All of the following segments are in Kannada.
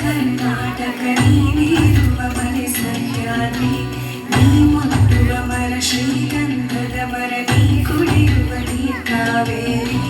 ಕರ್ನಾಟಕ ನೀನಿರುವ ಮನೆ ಸಹ್ಯಾದ್ರಿ ನೀ ಮುಟ್ಟುವ ಮರ ಶ್ರೀಗಂಧದ ಮರ ನೀ ಕುಡಿಯುವ ನೀ ಕಾವೇರಿ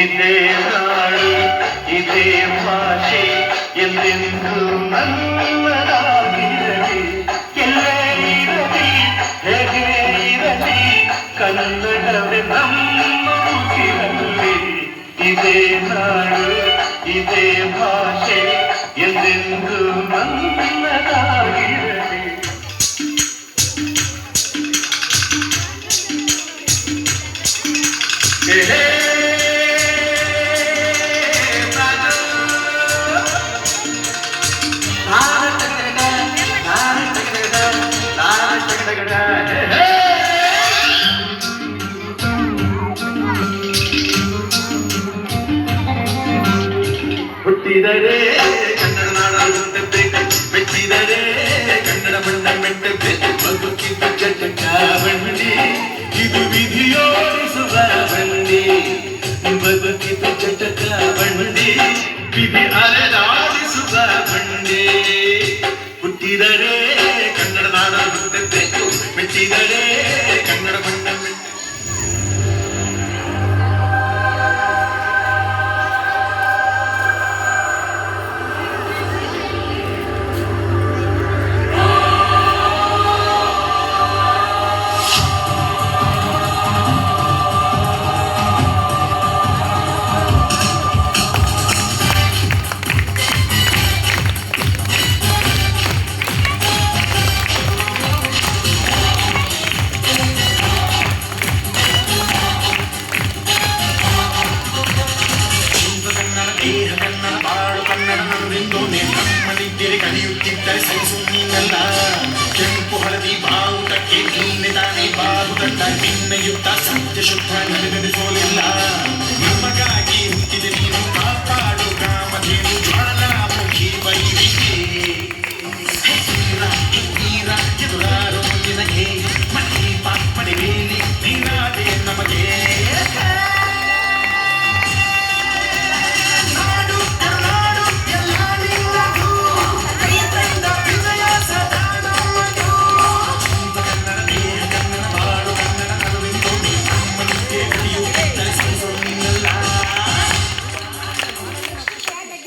ಇದೇ ನಾಡು ಇದೇ ಭಾಷೆ ಎಂದೆಂದು ನನ್ನದಾಗಿರಲಿ ಎಲ್ಲೇ ಇರಲಿ ಹೇಗೆ ಇರಲಿ ಕನ್ನಡವೇ ನಮ್ಮ ಉಸಿರಲ್ಲಿ ಇದೇ ನಾಡು ಇದೇ ಭಾಷೆ ಎಂದೆಂದು ನನ್ನದಾಗಿರಲಿ ಹುಟ್ಟಿದರೆ ಕನ್ನಡ ನಾಡಾಡುತ್ತಬೇಕು ಮೆಚ್ಚಿದರೆ ಕನ್ನಡ ಬಣ್ಣ ಮೆಟ್ಟಬೇಕು ಬದುಕಿದ್ದು ಚಟಕ ಬಂಡಿ ಇದು ವಿಧಿಯೋಡಿಸುವ ಬಂಡಿ ಬದುಕಿದ್ದು ಚಟಕ ಬಂಡಿ ವಿಧಿ ಅಲೆದಾಡಿಸುವ ಬಂಡಿ ಹುಟ್ಟಿದರೆ ಕನ್ನಡ ನಾಡಾಡುತ್ತಬೇಕು ಮೆಚ್ಚಿದರೆ ಕನ್ನಡ ಬಣ್ಣ ಕಲಿಯುತ್ತಿದ್ದರೆ ಸಹಿಸು ನೀನಲ್ಲ ಕೆಂಪು ಹಳದಿ ಬಾವುಟಕ್ಕೆ ನೀನೆ ತಾನೇ ಬಾವುಟಲ್ಲ ನಿನ್ನ ಯುದ್ಧ ಸತ್ಯ ಶುದ್ಧ ನಡೆದರೆ ಸೋಲಿನ